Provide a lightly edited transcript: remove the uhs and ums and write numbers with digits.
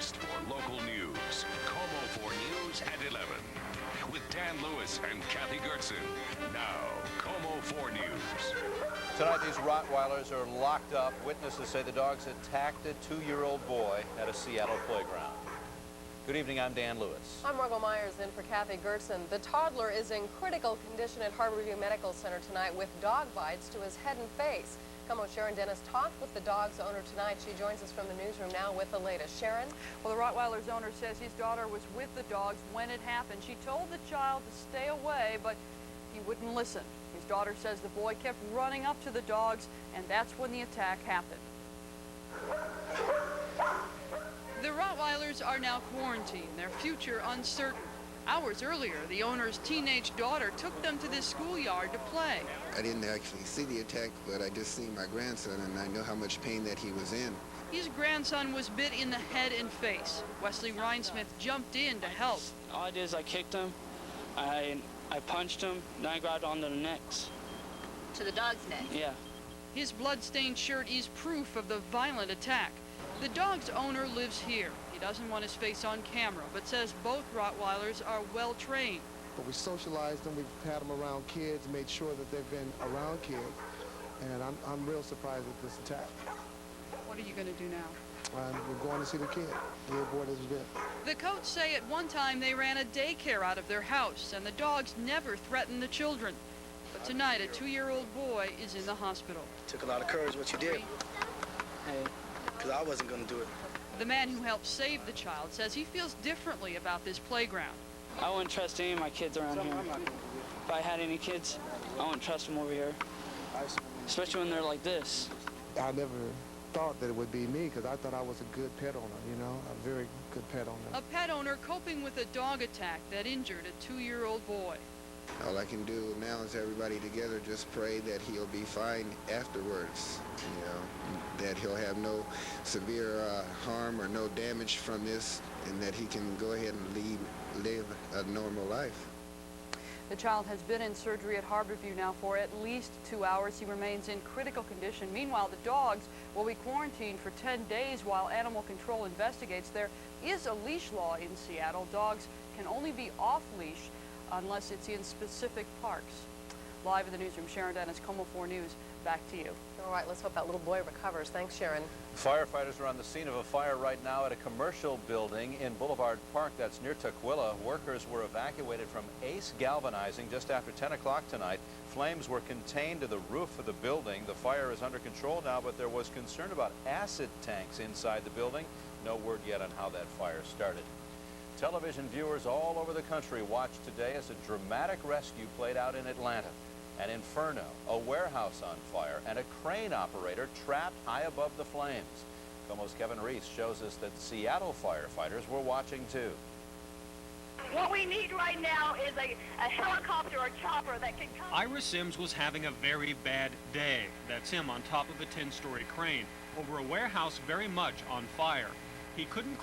first for local news. KOMO 4 News at 11. With Dan Lewis and Kathi Goertzen. Now, KOMO 4 News. Tonight, these rottweilers are locked up. Witnesses say the dogs attacked a 2-year-old boy at a Seattle playground. Good evening, I'm Dan Lewis. I'm Margo Myers in for Kathi Goertzen. The toddler is in critical condition at Harborview Medical Center tonight with dog bites to his head and face. KOMO Sharon Dennis talked with the dog's owner tonight. She joins us from the newsroom now with the latest. Sharon? Well, the Rottweiler's owner says his daughter was with the dogs when it happened. She told the child to stay away, but he wouldn't listen. His daughter says the boy kept running up to the dogs, and that's when the attack happened. The Rottweilers are now quarantined, their future uncertain. Hours earlier, the owner's teenage daughter took them to the schoolyard to play. I didn't actually see the attack, but I just seen my grandson, and I know how much pain that he was in. His grandson was bit in the head and face. Wesley Rhinesmith jumped in to help. All I did is I kicked him, I punched him, then I grabbed onto the necks. To the dog's neck? Yeah. His blood-stained shirt is proof of the violent attack. The dog's owner lives here. He doesn't want his face on camera, but says both Rottweilers are well-trained. But we socialized them, we've had them around kids, made sure that they've been around kids, and I'm real surprised at this attack. What are you going to do now? We're going to see the kid. The little boy that's bit. The Coates say at one time they ran a daycare out of their house, and the dogs never threatened the children. But tonight, a 2-year-old boy is in the hospital. Took a lot of courage what you did. Hey. Because I wasn't going to do it. The man who helped save the child says he feels differently about this playground. I wouldn't trust any of my kids around here. If I had any kids, I wouldn't trust them over here. Especially when they're like this. I never thought that it would be me, because I thought I was a good pet owner, you know, a very good pet owner. A pet owner coping with a dog attack that injured a 2-year-old boy. All I can do now is everybody together just pray that he'll be fine afterwards, you know, that he'll have no severe harm or no damage from this, and that he can go ahead and live a normal life. The child has been in surgery at Harborview now for at least 2 hours. He remains in critical condition. Meanwhile, the dogs will be quarantined for 10 days while Animal Control investigates. There is a leash law in Seattle. Dogs can only be off-leash unless it's in specific parks. Live in the newsroom, Sharon Dennis, KOMO 4 News. Back to you. All right, let's hope that little boy recovers. Thanks, Sharon. Firefighters are on the scene of a fire right now at a commercial building in Boulevard Park. That's near Tukwila. Workers were evacuated from Ace Galvanizing just after 10 o'clock tonight. Flames were contained to the roof of the building. The fire is under control now, but there was concern about acid tanks inside the building. No word yet on how that fire started. Television viewers all over the country watched today as a dramatic rescue played out in Atlanta. An inferno, a warehouse on fire, and a crane operator trapped high above the flames. KOMO's Kevin Reese shows us that Seattle firefighters were watching too. What we need right now is a helicopter or chopper that can come. Ira Sims was having a very bad day. That's him on top of a 10-story crane over a warehouse very much on fire. He couldn't climb